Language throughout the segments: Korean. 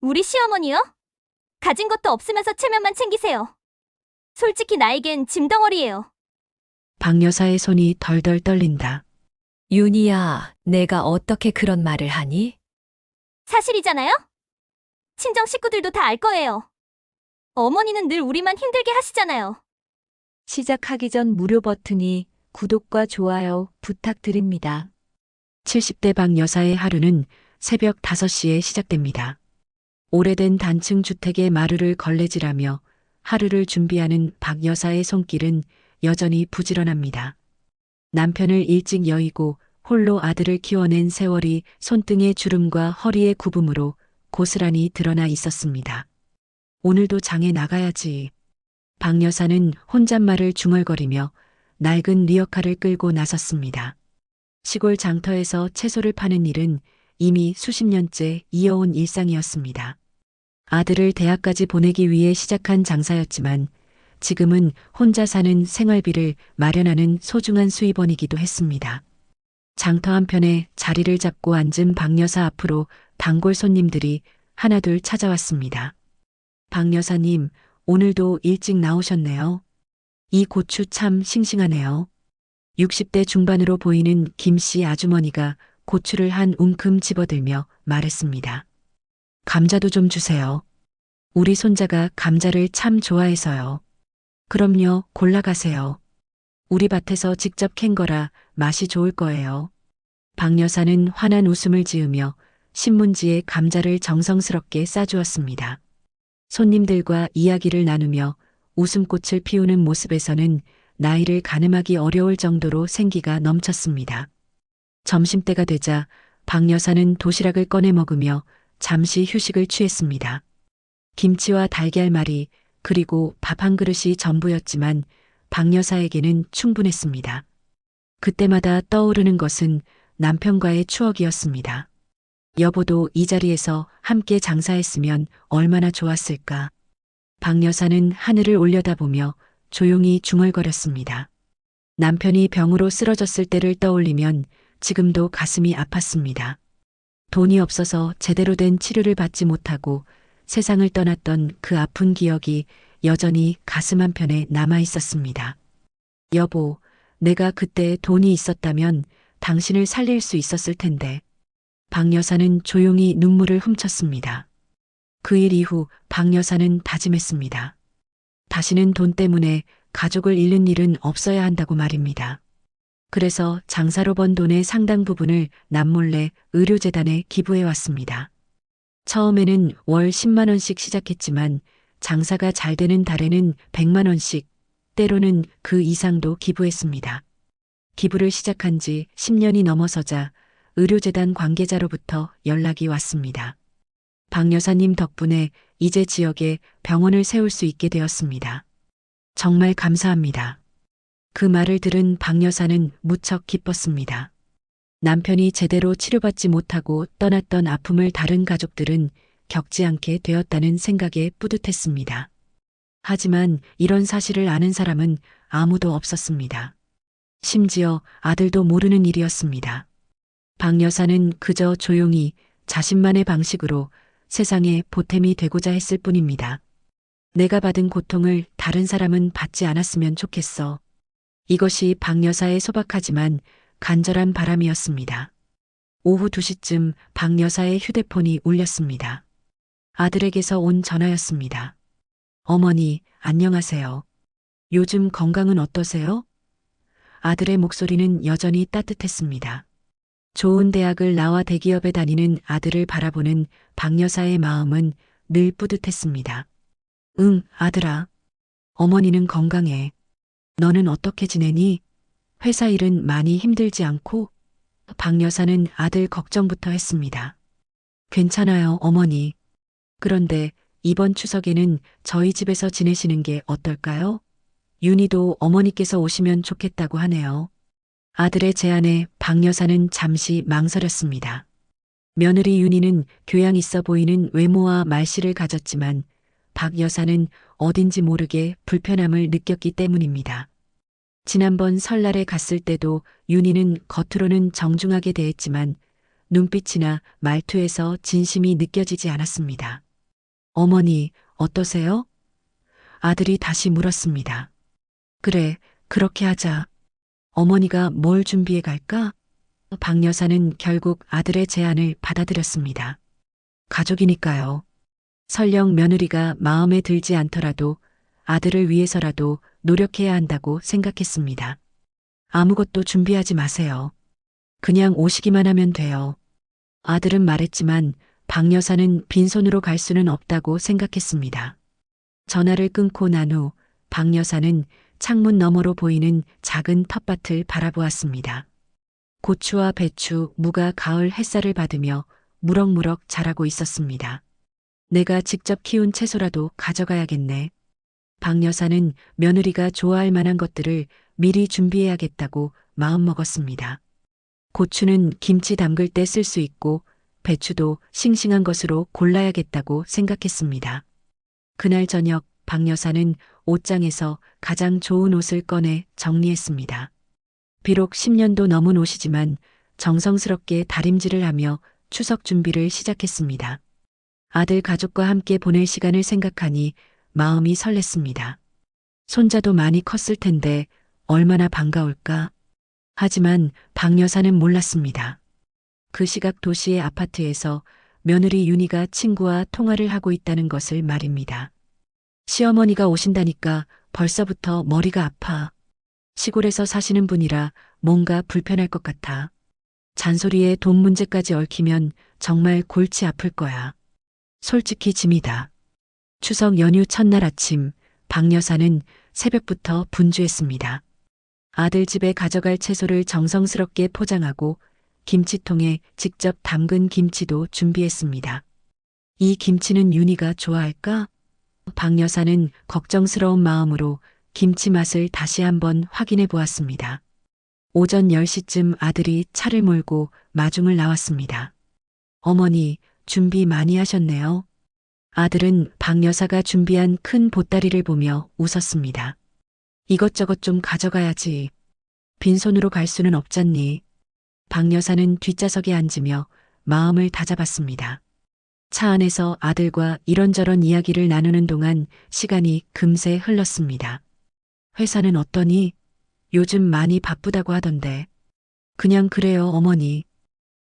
우리 시어머니요? 가진 것도 없으면서 체면만 챙기세요. 솔직히 나에겐 짐덩어리예요. 박 여사의 손이 덜덜 떨린다. 윤희야, 내가 어떻게 그런 말을 하니? 사실이잖아요? 친정 식구들도 다 알 거예요. 어머니는 늘 우리만 힘들게 하시잖아요. 시작하기 전 무료 버튼이 구독과 좋아요 부탁드립니다. 70대 박 여사의 하루는 새벽 5시에 시작됩니다. 오래된 단층 주택의 마루를 걸레질하며 하루를 준비하는 박 여사의 손길은 여전히 부지런합니다. 남편을 일찍 여의고 홀로 아들을 키워낸 세월이 손등의 주름과 허리의 굽음으로 고스란히 드러나 있었습니다. 오늘도 장에 나가야지. 박 여사는 혼잣말을 중얼거리며 낡은 리어카를 끌고 나섰습니다. 시골 장터에서 채소를 파는 일은 이미 수십 년째 이어온 일상이었습니다. 아들을 대학까지 보내기 위해 시작한 장사였지만 지금은 혼자 사는 생활비를 마련하는 소중한 수입원이기도 했습니다. 장터 한편에 자리를 잡고 앉은 박 여사 앞으로 단골 손님들이 하나둘 찾아왔습니다. 박 여사님, 오늘도 일찍 나오셨네요. 이 고추 참 싱싱하네요. 60대 중반으로 보이는 김씨 아주머니가 고추를 한 움큼 집어들며 말했습니다. 감자도 좀 주세요. 우리 손자가 감자를 참 좋아해서요. 그럼요, 골라가세요. 우리 밭에서 직접 캔 거라 맛이 좋을 거예요. 박 여사는 환한 웃음을 지으며 신문지에 감자를 정성스럽게 싸주었습니다. 손님들과 이야기를 나누며 웃음꽃을 피우는 모습에서는 나이를 가늠하기 어려울 정도로 생기가 넘쳤습니다. 점심때가 되자 박 여사는 도시락을 꺼내 먹으며 잠시 휴식을 취했습니다. 김치와 달걀말이 그리고 밥 한 그릇이 전부였지만 박 여사에게는 충분했습니다. 그때마다 떠오르는 것은 남편과의 추억이었습니다. 여보도 이 자리에서 함께 장사했으면 얼마나 좋았을까. 박 여사는 하늘을 올려다보며 조용히 중얼거렸습니다. 남편이 병으로 쓰러졌을 때를 떠올리면 지금도 가슴이 아팠습니다. 돈이 없어서 제대로 된 치료를 받지 못하고 세상을 떠났던 그 아픈 기억이 여전히 가슴 한편에 남아 있었습니다. 여보, 내가 그때 돈이 있었다면 당신을 살릴 수 있었을 텐데. 박 여사는 조용히 눈물을 훔쳤습니다. 그 일 이후 박 여사는 다짐했습니다. 다시는 돈 때문에 가족을 잃는 일은 없어야 한다고 말입니다. 그래서 장사로 번 돈의 상당 부분을 남몰래 의료재단에 기부해 왔습니다. 처음에는 월 10만 원씩 시작했지만 장사가 잘 되는 달에는 100만 원씩, 때로는 그 이상도 기부했습니다. 기부를 시작한 지 10년이 넘어서자 의료재단 관계자로부터 연락이 왔습니다. 박 여사님 덕분에 이제 지역에 병원을 세울 수 있게 되었습니다. 정말 감사합니다. 그 말을 들은 박 여사는 무척 기뻤습니다. 남편이 제대로 치료받지 못하고 떠났던 아픔을 다른 가족들은 겪지 않게 되었다는 생각에 뿌듯했습니다. 하지만 이런 사실을 아는 사람은 아무도 없었습니다. 심지어 아들도 모르는 일이었습니다. 박 여사는 그저 조용히 자신만의 방식으로 세상에 보탬이 되고자 했을 뿐입니다. 내가 받은 고통을 다른 사람은 받지 않았으면 좋겠어. 이것이 박 여사의 소박하지만 간절한 바람이었습니다. 오후 2시쯤 박 여사의 휴대폰이 울렸습니다. 아들에게서 온 전화였습니다. 어머니, 안녕하세요. 요즘 건강은 어떠세요? 아들의 목소리는 여전히 따뜻했습니다. 좋은 대학을 나와 대기업에 다니는 아들을 바라보는 박 여사의 마음은 늘 뿌듯했습니다. 응, 아들아. 어머니는 건강해. 너는 어떻게 지내니? 회사 일은 많이 힘들지 않고? 박 여사는 아들 걱정부터 했습니다. 괜찮아요, 어머니. 그런데 이번 추석에는 저희 집에서 지내시는 게 어떨까요? 윤희도 어머니께서 오시면 좋겠다고 하네요. 아들의 제안에 박 여사는 잠시 망설였습니다. 며느리 윤희는 교양 있어 보이는 외모와 말씨를 가졌지만 박 여사는 어딘지 모르게 불편함을 느꼈기 때문입니다. 지난번 설날에 갔을 때도 윤희는 겉으로는 정중하게 대했지만 눈빛이나 말투에서 진심이 느껴지지 않았습니다. 어머니, 어떠세요? 아들이 다시 물었습니다. 그래, 그렇게 하자. 어머니가 뭘 준비해 갈까? 박 여사는 결국 아들의 제안을 받아들였습니다. 가족이니까요. 설령 며느리가 마음에 들지 않더라도 아들을 위해서라도 노력해야 한다고 생각했습니다. 아무것도 준비하지 마세요. 그냥 오시기만 하면 돼요. 아들은 말했지만 박 여사는 빈손으로 갈 수는 없다고 생각했습니다. 전화를 끊고 난 후 박 여사는 창문 너머로 보이는 작은 텃밭을 바라보았습니다. 고추와 배추, 무가 가을 햇살을 받으며 무럭무럭 자라고 있었습니다. 내가 직접 키운 채소라도 가져가야겠네. 박 여사는 며느리가 좋아할 만한 것들을 미리 준비해야겠다고 마음먹었습니다. 고추는 김치 담글 때 쓸 수 있고 배추도 싱싱한 것으로 골라야겠다고 생각했습니다. 그날 저녁 박 여사는 옷장에서 가장 좋은 옷을 꺼내 정리했습니다. 비록 10년도 넘은 옷이지만 정성스럽게 다림질을 하며 추석 준비를 시작했습니다. 아들 가족과 함께 보낼 시간을 생각하니 마음이 설렜습니다. 손자도 많이 컸을 텐데 얼마나 반가울까? 하지만 박 여사는 몰랐습니다. 그 시각 도시의 아파트에서 며느리 윤희가 친구와 통화를 하고 있다는 것을 말입니다. 시어머니가 오신다니까 벌써부터 머리가 아파. 시골에서 사시는 분이라 뭔가 불편할 것 같아. 잔소리에 돈 문제까지 얽히면 정말 골치 아플 거야. 솔직히 짐이다. 추석 연휴 첫날 아침 박 여사는 새벽부터 분주했습니다. 아들 집에 가져갈 채소를 정성스럽게 포장하고 김치통에 직접 담근 김치도 준비했습니다. 이 김치는 윤희가 좋아할까? 박 여사는 걱정스러운 마음으로 김치 맛을 다시 한번 확인해 보았습니다. 오전 10시쯤 아들이 차를 몰고 마중을 나왔습니다. 어머니, 준비 많이 하셨네요. 아들은 박 여사가 준비한 큰 보따리를 보며 웃었습니다. 이것저것 좀 가져가야지. 빈손으로 갈 수는 없잖니. 박 여사는 뒷좌석에 앉으며 마음을 다잡았습니다. 차 안에서 아들과 이런저런 이야기를 나누는 동안 시간이 금세 흘렀습니다. 회사는 어떠니? 요즘 많이 바쁘다고 하던데. 그냥 그래요, 어머니.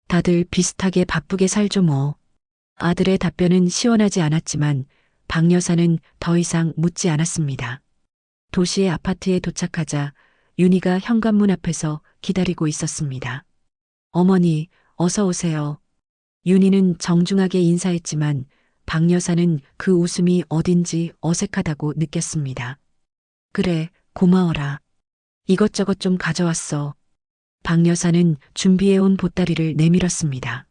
다들 비슷하게 바쁘게 살죠 뭐. 아들의 답변은 시원하지 않았지만 박 여사는 더 이상 묻지 않았습니다. 도시의 아파트에 도착하자 윤희가 현관문 앞에서 기다리고 있었습니다. 어머니, 어서 오세요. 윤희는 정중하게 인사했지만 박 여사는 그 웃음이 어딘지 어색하다고 느꼈습니다. 그래, 고마워라. 이것저것 좀 가져왔어. 박 여사는 준비해온 보따리를 내밀었습니다.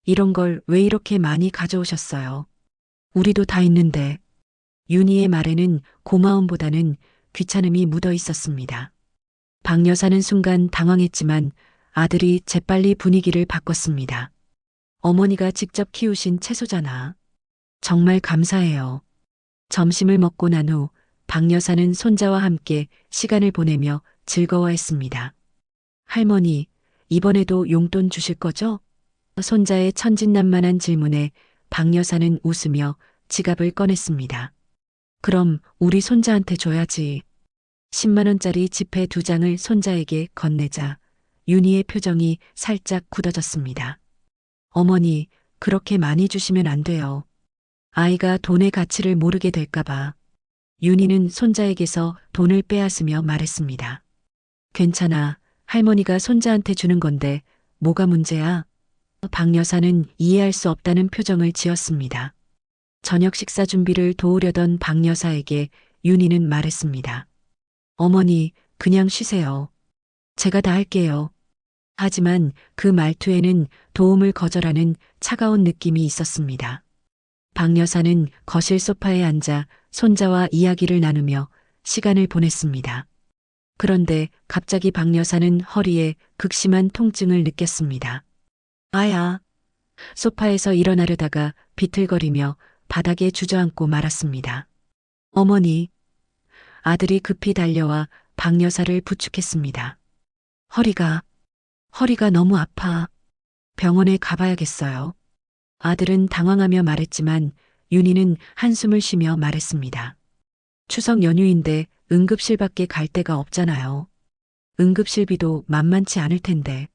이런 걸 왜 이렇게 많이 가져오셨어요? 우리도 다 있는데. 윤희의 말에는 고마움보다는 귀찮음이 묻어 있었습니다. 박 여사는 순간 당황했지만 아들이 재빨리 분위기를 바꿨습니다. 어머니가 직접 키우신 채소잖아. 정말 감사해요. 점심을 먹고 난 후 박 여사는 손자와 함께 시간을 보내며 즐거워했습니다. 할머니, 이번에도 용돈 주실 거죠? 손자의 천진난만한 질문에 박 여사는 웃으며 지갑을 꺼냈습니다. 그럼 우리 손자한테 줘야지. 10만 원짜리 지폐 2장을 손자에게 건네자 윤희의 표정이 살짝 굳어졌습니다. 어머니, 그렇게 많이 주시면 안 돼요. 아이가 돈의 가치를 모르게 될까봐. 윤희는 손자에게서 돈을 빼앗으며 말했습니다. 괜찮아. 할머니가 손자한테 주는 건데 뭐가 문제야? 박 여사는 이해할 수 없다는 표정을 지었습니다. 저녁 식사 준비를 도우려던 박 여사에게 윤희는 말했습니다. 어머니, 그냥 쉬세요. 제가 다 할게요. 하지만 그 말투에는 도움을 거절하는 차가운 느낌이 있었습니다. 박 여사는 거실 소파에 앉아 손자와 이야기를 나누며 시간을 보냈습니다. 그런데 갑자기 박 여사는 허리에 극심한 통증을 느꼈습니다. 아야. 소파에서 일어나려다가 비틀거리며 바닥에 주저앉고 말았습니다. 어머니. 아들이 급히 달려와 박 여사를 부축했습니다. 허리가 너무 아파. 병원에 가봐야겠어요. 아들은 당황하며 말했지만 윤희는 한숨을 쉬며 말했습니다. 추석 연휴인데 응급실밖에 갈 데가 없잖아요. 응급실비도 만만치 않을 텐데.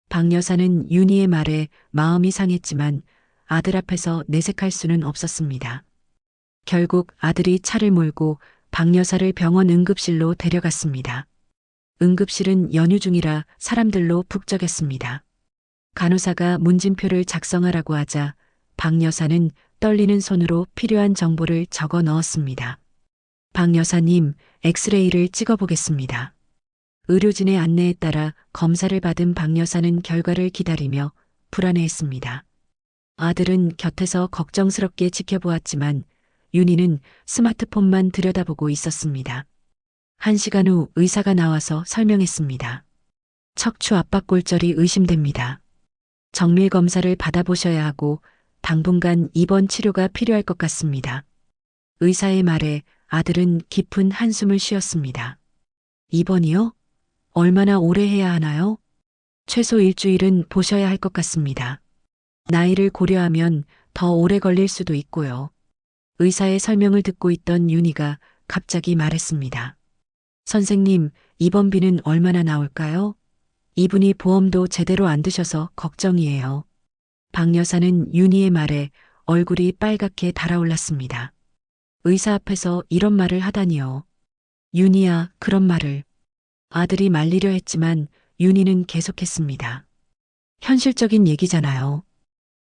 박 여사는 윤희의 말에 마음이 상했지만 아들 앞에서 내색할 수는 없었습니다. 결국 아들이 차를 몰고 박 여사를 병원 응급실로 데려갔습니다. 응급실은 연휴 중이라 사람들로 북적였습니다. 간호사가 문진표를 작성하라고 하자 박 여사는 떨리는 손으로 필요한 정보를 적어 넣었습니다. 박 여사님, 엑스레이를 찍어보겠습니다. 의료진의 안내에 따라 검사를 받은 박 여사는 결과를 기다리며 불안해했습니다. 아들은 곁에서 걱정스럽게 지켜보았지만 윤희는 스마트폰만 들여다보고 있었습니다. 1시간 후 의사가 나와서 설명했습니다. 척추 압박 골절이 의심됩니다. 정밀 검사를 받아보셔야 하고 당분간 입원 치료가 필요할 것 같습니다. 의사의 말에 아들은 깊은 한숨을 쉬었습니다. 입원이요? 얼마나 오래 해야 하나요? 최소 일주일은 보셔야 할 것 같습니다. 나이를 고려하면 더 오래 걸릴 수도 있고요. 의사의 설명을 듣고 있던 윤희가 갑자기 말했습니다. 선생님, 입원비는 얼마나 나올까요? 이분이 보험도 제대로 안 드셔서 걱정이에요. 박 여사는 윤희의 말에 얼굴이 빨갛게 달아올랐습니다. 의사 앞에서 이런 말을 하다니요. 윤희야, 그런 말을. 아들이 말리려 했지만 윤희는 계속했습니다. 현실적인 얘기잖아요.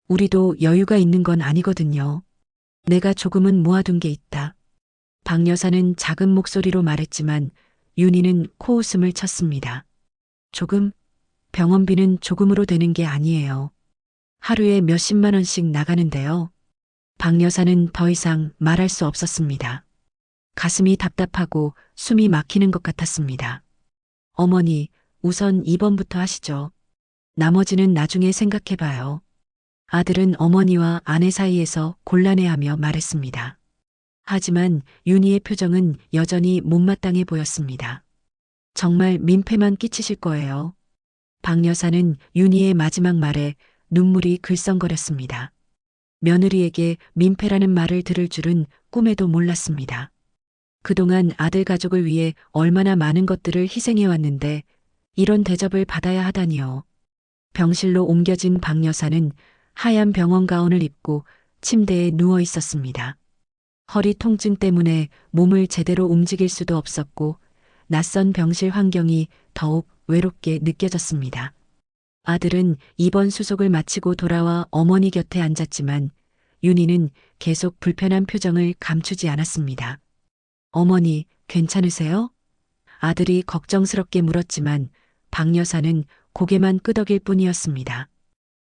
우리도 여유가 있는 건 아니거든요. 내가 조금은 모아둔 게 있다. 박 여사는 작은 목소리로 말했지만 윤희는 코웃음을 쳤습니다. 조금? 병원비는 조금으로 되는 게 아니에요. 하루에 몇십만 원씩 나가는데요. 박 여사는 더 이상 말할 수 없었습니다. 가슴이 답답하고 숨이 막히는 것 같았습니다. 어머니, 우선 입원부터 하시죠. 나머지는 나중에 생각해봐요. 아들은 어머니와 아내 사이에서 곤란해하며 말했습니다. 하지만 윤희의 표정은 여전히 못마땅해 보였습니다. 정말 민폐만 끼치실 거예요. 박 여사는 윤희의 마지막 말에 눈물이 글썽거렸습니다. 며느리에게 민폐라는 말을 들을 줄은 꿈에도 몰랐습니다. 그동안 아들 가족을 위해 얼마나 많은 것들을 희생해왔는데 이런 대접을 받아야 하다니요. 병실로 옮겨진 박 여사는 하얀 병원 가운을 입고 침대에 누워 있었습니다. 허리 통증 때문에 몸을 제대로 움직일 수도 없었고 낯선 병실 환경이 더욱 외롭게 느껴졌습니다. 아들은 입원 수속을 마치고 돌아와 어머니 곁에 앉았지만 윤희는 계속 불편한 표정을 감추지 않았습니다. 어머니, 괜찮으세요? 아들이 걱정스럽게 물었지만 박 여사는 고개만 끄덕일 뿐이었습니다.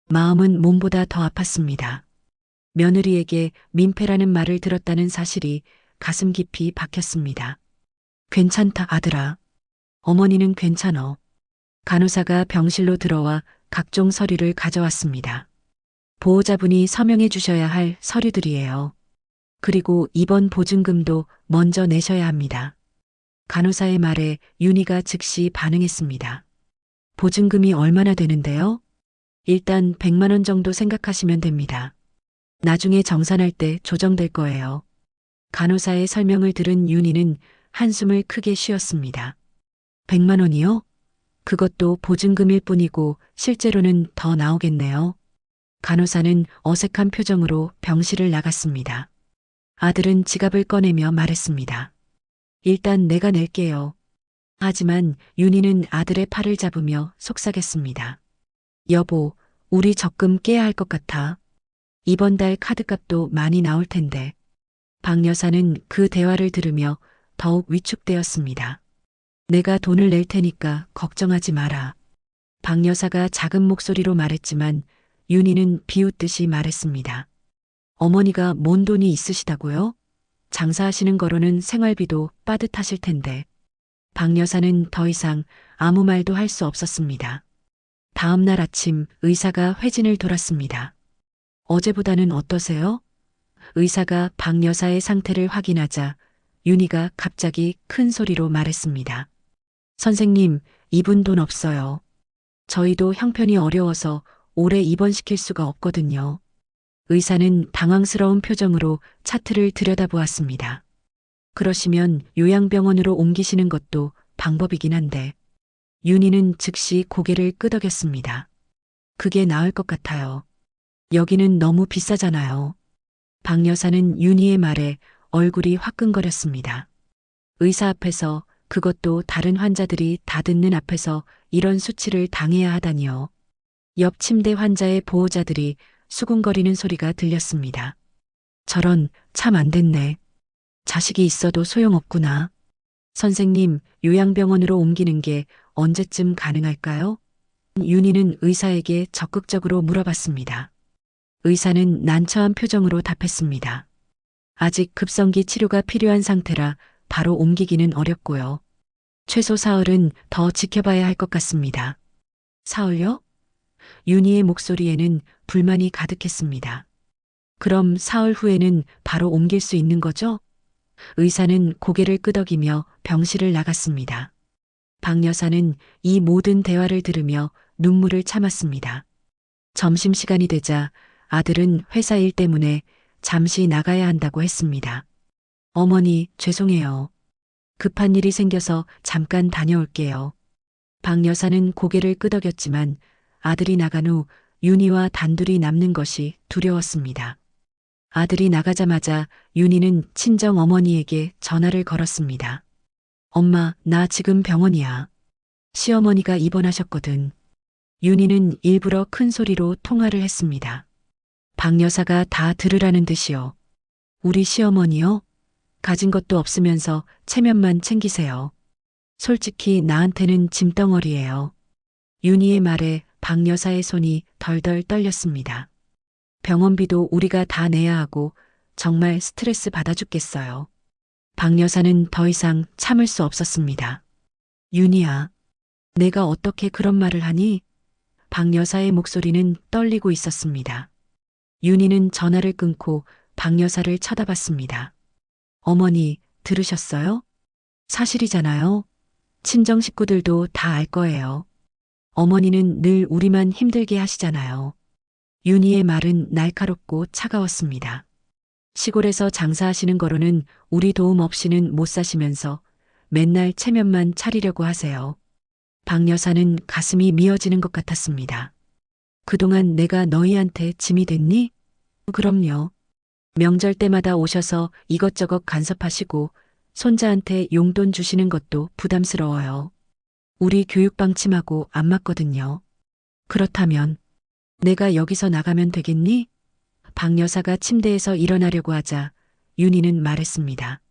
마음은 몸보다 더 아팠습니다. 며느리에게 민폐라는 말을 들었다는 사실이 가슴 깊이 박혔습니다. 괜찮다, 아들아. 어머니는 괜찮어. 간호사가 병실로 들어와 각종 서류를 가져왔습니다. 보호자분이 서명해 주셔야 할 서류들이에요. 그리고 입원 보증금도 먼저 내셔야 합니다. 간호사의 말에 윤희가 즉시 반응했습니다. 보증금이 얼마나 되는데요? 일단 100만 원 정도 생각하시면 됩니다. 나중에 정산할 때 조정될 거예요. 간호사의 설명을 들은 윤희는 한숨을 크게 쉬었습니다. 100만 원이요? 그것도 보증금일 뿐이고 실제로는 더 나오겠네요. 간호사는 어색한 표정으로 병실을 나갔습니다. 아들은 지갑을 꺼내며 말했습니다. 일단 내가 낼게요. 하지만 윤희는 아들의 팔을 잡으며 속삭였습니다. 여보, 우리 적금 깨야 할 것 같아. 이번 달 카드값도 많이 나올 텐데. 박 여사는 그 대화를 들으며 더욱 위축되었습니다. 내가 돈을 낼 테니까 걱정하지 마라. 박 여사가 작은 목소리로 말했지만 윤희는 비웃듯이 말했습니다. 어머니가 뭔 돈이 있으시다고요? 장사하시는 거로는 생활비도 빠듯하실 텐데. 박 여사는 더 이상 아무 말도 할 수 없었습니다. 다음 날 아침 의사가 회진을 돌았습니다. 어제보다는 어떠세요? 의사가 박 여사의 상태를 확인하자 윤희가 갑자기 큰 소리로 말했습니다. 선생님, 이분 돈 없어요. 저희도 형편이 어려워서 오래 입원시킬 수가 없거든요. 의사는 당황스러운 표정으로 차트를 들여다보았습니다. 그러시면 요양병원으로 옮기시는 것도 방법이긴 한데, 윤희는 즉시 고개를 끄덕였습니다. 그게 나을 것 같아요. 여기는 너무 비싸잖아요. 박 여사는 윤희의 말에 얼굴이 화끈거렸습니다. 의사 앞에서, 그것도 다른 환자들이 다 듣는 앞에서 이런 수치를 당해야 하다니요. 옆 침대 환자의 보호자들이 수군거리는 소리가 들렸습니다. 저런, 참 안 됐네. 자식이 있어도 소용없구나. 선생님, 요양병원으로 옮기는 게 언제쯤 가능할까요? 윤희는 의사에게 적극적으로 물어봤습니다. 의사는 난처한 표정으로 답했습니다. 아직 급성기 치료가 필요한 상태라 바로 옮기기는 어렵고요. 최소 사흘은 더 지켜봐야 할 것 같습니다. 사흘요? 윤희의 목소리에는 불만이 가득했습니다. 그럼 사흘 후에는 바로 옮길 수 있는 거죠? 의사는 고개를 끄덕이며 병실을 나갔습니다. 박 여사는 이 모든 대화를 들으며 눈물을 참았습니다. 점심시간이 되자 아들은 회사 일 때문에 잠시 나가야 한다고 했습니다. 어머니, 죄송해요. 급한 일이 생겨서 잠깐 다녀올게요. 박 여사는 고개를 끄덕였지만 아들이 나간 후 윤희와 단둘이 남는 것이 두려웠습니다. 아들이 나가자마자 윤희는 친정 어머니에게 전화를 걸었습니다. 엄마, 나 지금 병원이야. 시어머니가 입원하셨거든. 윤희는 일부러 큰 소리로 통화를 했습니다. 박 여사가 다 들으라는 듯이요. 우리 시어머니요? 가진 것도 없으면서 체면만 챙기세요. 솔직히 나한테는 짐덩어리예요. 윤희의 말에 박 여사의 손이 덜덜 떨렸습니다. 병원비도 우리가 다 내야 하고 정말 스트레스 받아 죽겠어요. 박 여사는 더 이상 참을 수 없었습니다. 윤희야, 내가 어떻게 그런 말을 하니? 박 여사의 목소리는 떨리고 있었습니다. 윤희는 전화를 끊고 박 여사를 쳐다봤습니다. 어머니, 들으셨어요? 사실이잖아요. 친정 식구들도 다 알 거예요. 어머니는 늘 우리만 힘들게 하시잖아요. 윤희의 말은 날카롭고 차가웠습니다. 시골에서 장사하시는 거로는 우리 도움 없이는 못 사시면서 맨날 체면만 차리려고 하세요. 박 여사는 가슴이 미어지는 것 같았습니다. 그동안 내가 너희한테 짐이 됐니? 그럼요. 명절 때마다 오셔서 이것저것 간섭하시고 손자한테 용돈 주시는 것도 부담스러워요. 우리 교육 방침하고 안 맞거든요. 그렇다면 내가 여기서 나가면 되겠니? 박 여사가 침대에서 일어나려고 하자 윤희는 말했습니다.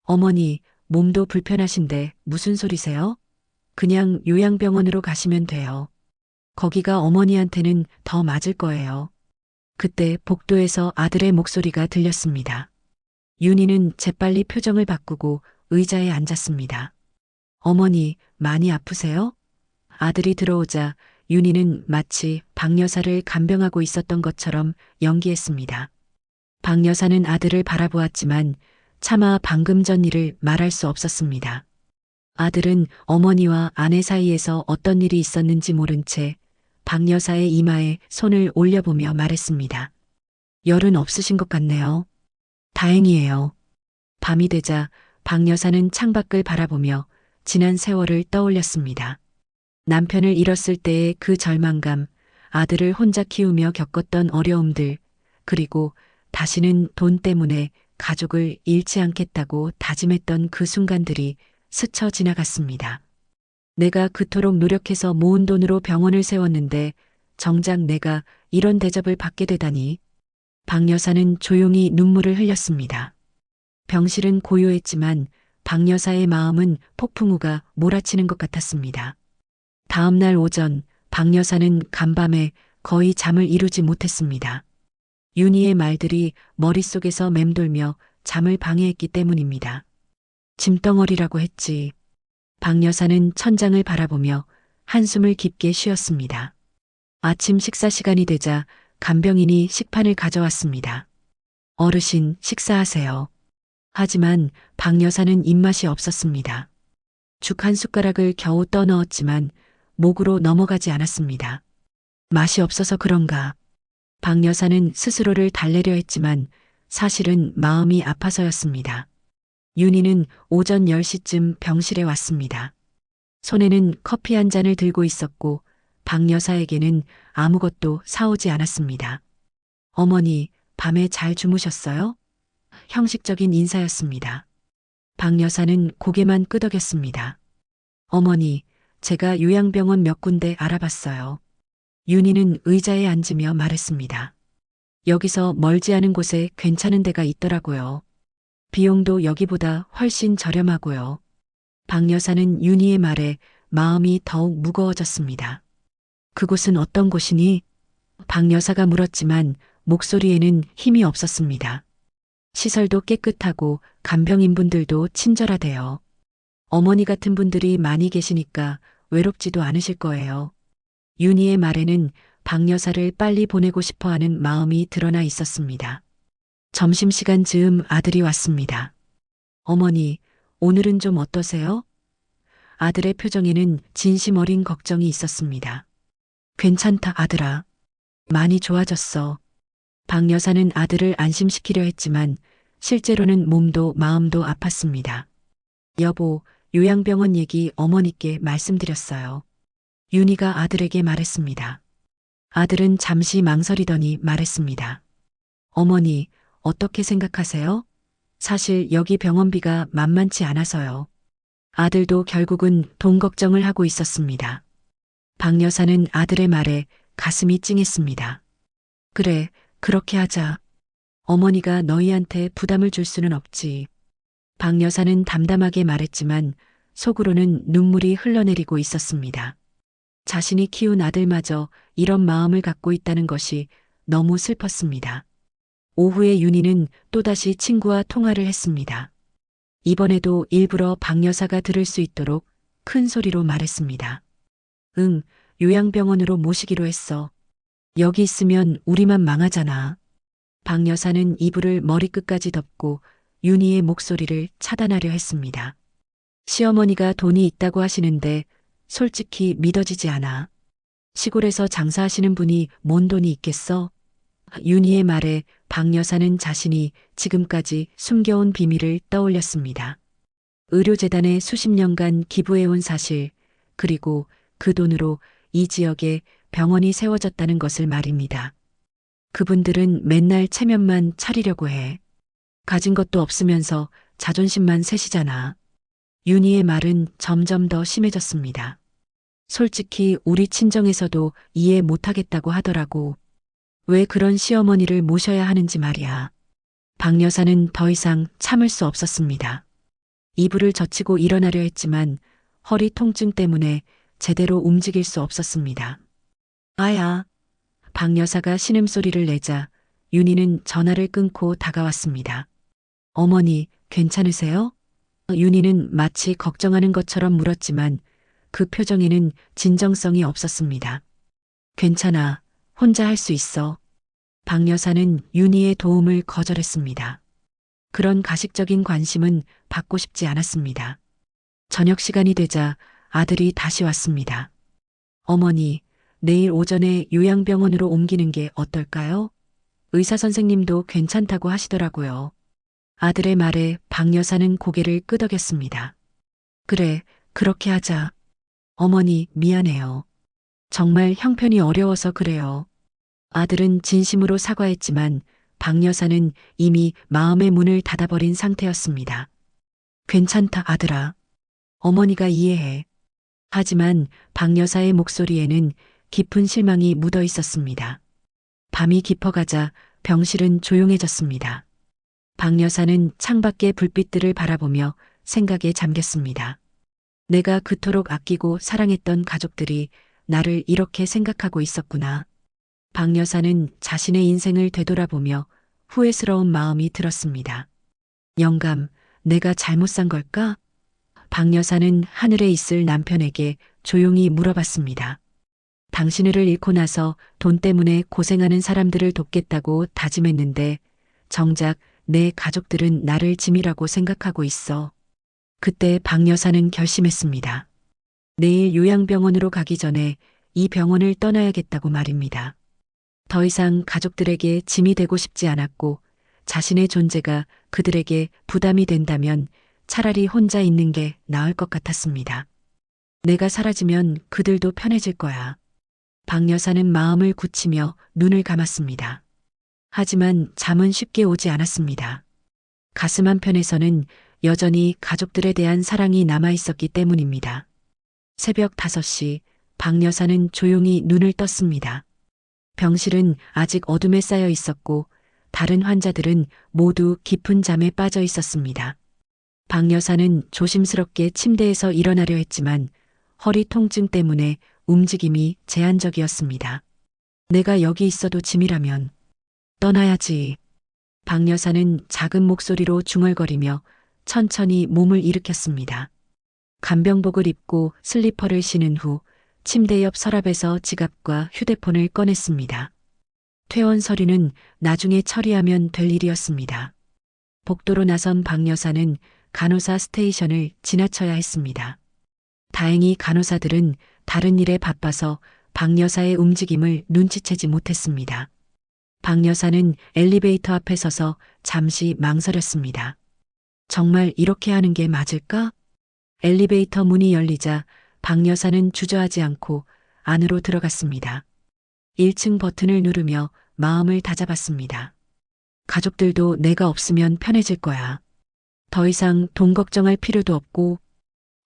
어머니, 몸도 불편하신데 무슨 소리세요? 그냥 요양병원으로 가시면 돼요. 거기가 어머니한테는 더 맞을 거예요. 그때 복도에서 아들의 목소리가 들렸습니다. 윤희는 재빨리 표정을 바꾸고 의자에 앉았습니다. 어머니, 많이 아프세요? 아들이 들어오자 윤희는 마치 박 여사를 간병하고 있었던 것처럼 연기했습니다. 박 여사는 아들을 바라보았지만 차마 방금 전 일을 말할 수 없었습니다. 아들은 어머니와 아내 사이에서 어떤 일이 있었는지 모른 채 박 여사의 이마에 손을 올려보며 말했습니다. 열은 없으신 것 같네요. 다행이에요. 밤이 되자 박 여사는 창밖을 바라보며 지난 세월을 떠올렸습니다. 남편을 잃었을 때의 그 절망감, 아들을 혼자 키우며 겪었던 어려움들, 그리고 다시는 돈 때문에 가족을 잃지 않겠다고 다짐했던 그 순간들이 스쳐 지나갔습니다. 내가 그토록 노력해서 모은 돈으로 병원을 세웠는데 정작 내가 이런 대접을 받게 되다니. 박 여사는 조용히 눈물을 흘렸습니다. 병실은 고요했지만 박 여사의 마음은 폭풍우가 몰아치는 것 같았습니다. 다음 날 오전 박 여사는 간밤에 거의 잠을 이루지 못했습니다. 윤희의 말들이 머릿속에서 맴돌며 잠을 방해했기 때문입니다. 짐덩어리라고 했지. 박 여사는 천장을 바라보며 한숨을 깊게 쉬었습니다. 아침 식사 시간이 되자 간병인이 식판을 가져왔습니다. 어르신, 식사하세요. 하지만 박 여사는 입맛이 없었습니다. 죽 한 숟가락을 겨우 떠넣었지만 목으로 넘어가지 않았습니다. 맛이 없어서 그런가. 박 여사는 스스로를 달래려 했지만 사실은 마음이 아파서였습니다. 윤희는 오전 10시쯤 병실에 왔습니다. 손에는 커피 한 잔을 들고 있었고 박 여사에게는 아무것도 사오지 않았습니다. 어머니, 밤에 잘 주무셨어요? 형식적인 인사였습니다. 박 여사는 고개만 끄덕였습니다. 어머니, 제가 요양병원 몇 군데 알아봤어요. 윤희는 의자에 앉으며 말했습니다. 여기서 멀지 않은 곳에 괜찮은 데가 있더라고요. 비용도 여기보다 훨씬 저렴하고요. 박 여사는 윤희의 말에 마음이 더욱 무거워졌습니다. 그곳은 어떤 곳이니? 박 여사가 물었지만 목소리에는 힘이 없었습니다. 시설도 깨끗하고 간병인분들도 친절하대요. 어머니 같은 분들이 많이 계시니까 외롭지도 않으실 거예요. 윤희의 말에는 박 여사를 빨리 보내고 싶어 하는 마음이 드러나 있었습니다. 점심시간 즈음 아들이 왔습니다. 어머니, 오늘은 좀 어떠세요? 아들의 표정에는 진심 어린 걱정이 있었습니다. 괜찮다, 아들아. 많이 좋아졌어. 박 여사는 아들을 안심시키려 했지만 실제로는 몸도 마음도 아팠습니다. 여보, 요양병원 얘기 어머니께 말씀드렸어요. 윤희가 아들에게 말했습니다. 아들은 잠시 망설이더니 말했습니다. 어머니, 어떻게 생각하세요? 사실 여기 병원비가 만만치 않아서요. 아들도 결국은 돈 걱정을 하고 있었습니다. 박 여사는 아들의 말에 가슴이 찡했습니다. 그래, 그렇게 하자. 어머니가 너희한테 부담을 줄 수는 없지. 박 여사는 담담하게 말했지만 속으로는 눈물이 흘러내리고 있었습니다. 자신이 키운 아들마저 이런 마음을 갖고 있다는 것이 너무 슬펐습니다. 오후에 윤희는 또다시 친구와 통화를 했습니다. 이번에도 일부러 박 여사가 들을 수 있도록 큰 소리로 말했습니다. 응, 요양병원으로 모시기로 했어. 여기 있으면 우리만 망하잖아. 박 여사는 이불을 머리끝까지 덮고 윤희의 목소리를 차단하려 했습니다. 시어머니가 돈이 있다고 하시는데 솔직히 믿어지지 않아. 시골에서 장사하시는 분이 뭔 돈이 있겠어? 윤희의 말에 박 여사는 자신이 지금까지 숨겨온 비밀을 떠올렸습니다. 의료재단에 수십 년간 기부해온 사실, 그리고 그 돈으로 이 지역에 병원이 세워졌다는 것을 말입니다. 그분들은 맨날 체면만 차리려고 해. 가진 것도 없으면서 자존심만 세시잖아. 윤희의 말은 점점 더 심해졌습니다. 솔직히 우리 친정에서도 이해 못하겠다고 하더라고. 왜 그런 시어머니를 모셔야 하는지 말이야. 박 여사는 더 이상 참을 수 없었습니다. 이불을 젖히고 일어나려 했지만 허리 통증 때문에 제대로 움직일 수 없었습니다. 아야. 박 여사가 신음소리를 내자 윤희는 전화를 끊고 다가왔습니다. 어머니, 괜찮으세요? 윤희는 마치 걱정하는 것처럼 물었지만 그 표정에는 진정성이 없었습니다. 괜찮아. 혼자 할 수 있어. 박 여사는 윤희의 도움을 거절했습니다. 그런 가식적인 관심은 받고 싶지 않았습니다. 저녁 시간이 되자 아들이 다시 왔습니다. 어머니, 내일 오전에 요양병원으로 옮기는 게 어떨까요? 의사 선생님도 괜찮다고 하시더라고요. 아들의 말에 박 여사는 고개를 끄덕였습니다. 그래, 그렇게 하자. 어머니, 미안해요. 정말 형편이 어려워서 그래요. 아들은 진심으로 사과했지만 박 여사는 이미 마음의 문을 닫아버린 상태였습니다. 괜찮다, 아들아. 어머니가 이해해. 하지만 박 여사의 목소리에는 깊은 실망이 묻어 있었습니다. 밤이 깊어가자 병실은 조용해졌습니다. 박 여사는 창밖의 불빛들을 바라보며 생각에 잠겼습니다. 내가 그토록 아끼고 사랑했던 가족들이 나를 이렇게 생각하고 있었구나. 박 여사는 자신의 인생을 되돌아보며 후회스러운 마음이 들었습니다. 영감, 내가 잘못 산 걸까? 박 여사는 하늘에 있을 남편에게 조용히 물어봤습니다. 당신을 잃고 나서 돈 때문에 고생하는 사람들을 돕겠다고 다짐했는데 정작 내 가족들은 나를 짐이라고 생각하고 있어. 그때 박 여사는 결심했습니다. 내일 요양병원으로 가기 전에 이 병원을 떠나야겠다고 말입니다. 더 이상 가족들에게 짐이 되고 싶지 않았고 자신의 존재가 그들에게 부담이 된다면 차라리 혼자 있는 게 나을 것 같았습니다. 내가 사라지면 그들도 편해질 거야. 박 여사는 마음을 굳히며 눈을 감았습니다. 하지만 잠은 쉽게 오지 않았습니다. 가슴 한편에서는 여전히 가족들에 대한 사랑이 남아 있었기 때문입니다. 새벽 5시 박 여사는 조용히 눈을 떴습니다. 병실은 아직 어둠에 쌓여 있었고 다른 환자들은 모두 깊은 잠에 빠져 있었습니다. 박 여사는 조심스럽게 침대에서 일어나려 했지만 허리 통증 때문에 움직임이 제한적이었습니다. 내가 여기 있어도 짐이라면 떠나야지. 박 여사는 작은 목소리로 중얼거리며 천천히 몸을 일으켰습니다. 간병복을 입고 슬리퍼를 신은 후 침대 옆 서랍에서 지갑과 휴대폰을 꺼냈습니다. 퇴원 서류는 나중에 처리하면 될 일이었습니다. 복도로 나선 박 여사는 간호사 스테이션을 지나쳐야 했습니다. 다행히 간호사들은 다른 일에 바빠서 박 여사의 움직임을 눈치채지 못했습니다. 박 여사는 엘리베이터 앞에 서서 잠시 망설였습니다. 정말 이렇게 하는 게 맞을까? 엘리베이터 문이 열리자 박 여사는 주저하지 않고 안으로 들어갔습니다. 1층 버튼을 누르며 마음을 다잡았습니다. 가족들도 내가 없으면 편해질 거야. 더 이상 돈 걱정할 필요도 없고.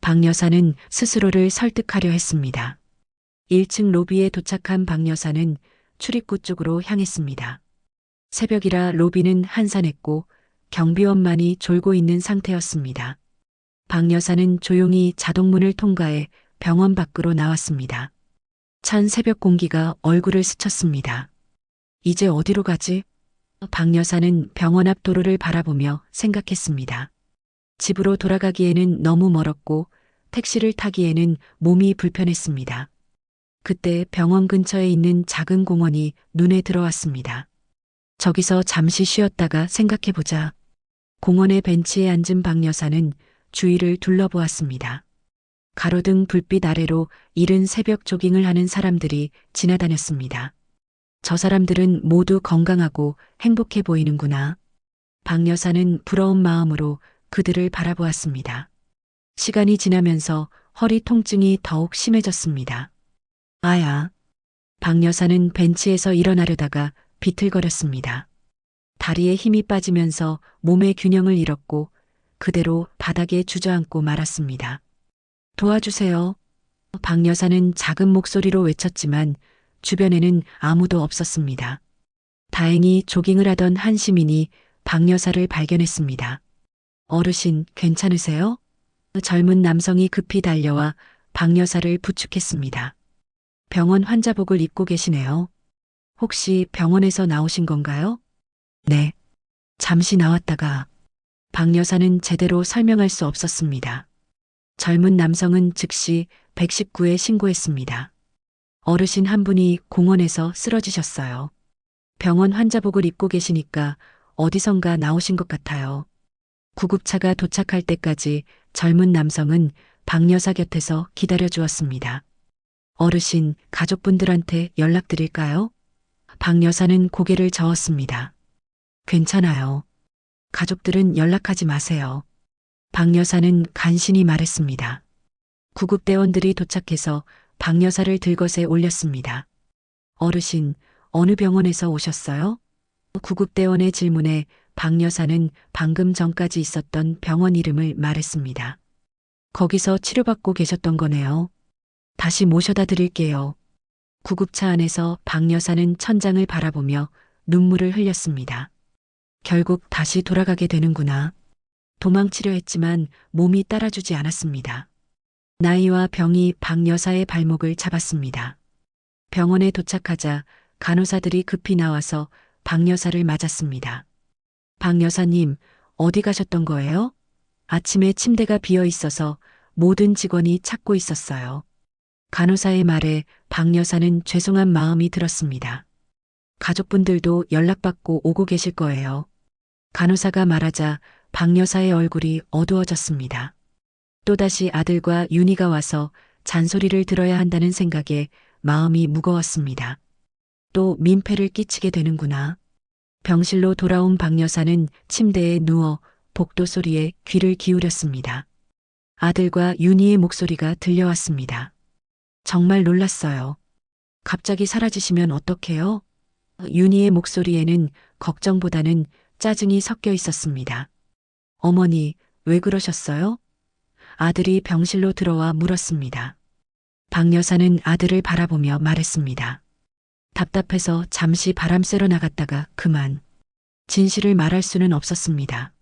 박 여사는 스스로를 설득하려 했습니다. 1층 로비에 도착한 박 여사는 출입구 쪽으로 향했습니다. 새벽이라 로비는 한산했고 경비원만이 졸고 있는 상태였습니다. 박 여사는 조용히 자동문을 통과해 병원 밖으로 나왔습니다. 찬 새벽 공기가 얼굴을 스쳤습니다. 이제 어디로 가지? 박 여사는 병원 앞 도로를 바라보며 생각했습니다. 집으로 돌아가기에는 너무 멀었고 택시를 타기에는 몸이 불편했습니다. 그때 병원 근처에 있는 작은 공원이 눈에 들어왔습니다. 저기서 잠시 쉬었다가 생각해보자. 공원의 벤치에 앉은 박 여사는 주위를 둘러보았습니다. 가로등 불빛 아래로 이른 새벽 조깅을 하는 사람들이 지나다녔습니다. 저 사람들은 모두 건강하고 행복해 보이는구나. 박 여사는 부러운 마음으로 그들을 바라보았습니다. 시간이 지나면서 허리 통증이 더욱 심해졌습니다. 아야. 박 여사는 벤치에서 일어나려다가 비틀거렸습니다. 다리에 힘이 빠지면서 몸의 균형을 잃었고 그대로 바닥에 주저앉고 말았습니다. 도와주세요. 박 여사는 작은 목소리로 외쳤지만 주변에는 아무도 없었습니다. 다행히 조깅을 하던 한 시민이 박 여사를 발견했습니다. 어르신, 괜찮으세요? 젊은 남성이 급히 달려와 박 여사를 부축했습니다. 병원 환자복을 입고 계시네요. 혹시 병원에서 나오신 건가요? 네. 잠시 나왔다가. 박 여사는 제대로 설명할 수 없었습니다. 젊은 남성은 즉시 119에 신고했습니다. 어르신 한 분이 공원에서 쓰러지셨어요. 병원 환자복을 입고 계시니까 어디선가 나오신 것 같아요. 구급차가 도착할 때까지 젊은 남성은 박 여사 곁에서 기다려 주었습니다. 어르신, 가족분들한테 연락드릴까요? 박 여사는 고개를 저었습니다. 괜찮아요. 가족들은 연락하지 마세요. 박 여사는 간신히 말했습니다. 구급대원들이 도착해서 박 여사를 들것에 올렸습니다. 어르신, 어느 병원에서 오셨어요? 구급대원의 질문에 박 여사는 방금 전까지 있었던 병원 이름을 말했습니다. 거기서 치료받고 계셨던 거네요. 다시 모셔다 드릴게요. 구급차 안에서 박 여사는 천장을 바라보며 눈물을 흘렸습니다. 결국 다시 돌아가게 되는구나. 도망치려 했지만 몸이 따라주지 않았습니다. 나이와 병이 박 여사의 발목을 잡았습니다. 병원에 도착하자 간호사들이 급히 나와서 박 여사를 맞았습니다. 박 여사님, 어디 가셨던 거예요? 아침에 침대가 비어 있어서 모든 직원이 찾고 있었어요. 간호사의 말에 박 여사는 죄송한 마음이 들었습니다. 가족분들도 연락받고 오고 계실 거예요. 간호사가 말하자 박 여사의 얼굴이 어두워졌습니다. 또다시 아들과 윤희가 와서 잔소리를 들어야 한다는 생각에 마음이 무거웠습니다. 또 민폐를 끼치게 되는구나. 병실로 돌아온 박 여사는 침대에 누워 복도 소리에 귀를 기울였습니다. 아들과 윤희의 목소리가 들려왔습니다. 정말 놀랐어요. 갑자기 사라지시면 어떡해요? 윤희의 목소리에는 걱정보다는 짜증이 섞여 있었습니다. 어머니, 왜 그러셨어요? 아들이 병실로 들어와 물었습니다. 박 여사는 아들을 바라보며 말했습니다. 답답해서 잠시 바람 쐬러 나갔다가 그만. 진실을 말할 수는 없었습니다.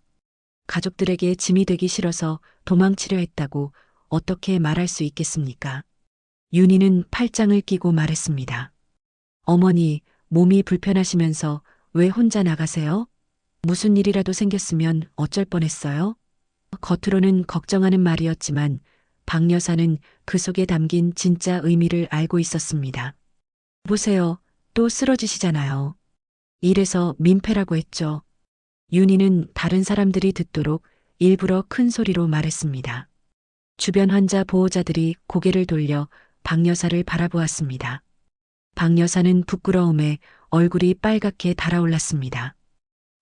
가족들에게 짐이 되기 싫어서 도망치려 했다고 어떻게 말할 수 있겠습니까? 윤희는 팔짱을 끼고 말했습니다. 어머니, 몸이 불편하시면서 왜 혼자 나가세요? 무슨 일이라도 생겼으면 어쩔 뻔했어요? 겉으로는 걱정하는 말이었지만 박 여사는 그 속에 담긴 진짜 의미를 알고 있었습니다. 보세요. 또 쓰러지시잖아요. 이래서 민폐라고 했죠. 윤희는 다른 사람들이 듣도록 일부러 큰 소리로 말했습니다. 주변 환자 보호자들이 고개를 돌려 박 여사를 바라보았습니다. 박 여사는 부끄러움에 얼굴이 빨갛게 달아올랐습니다.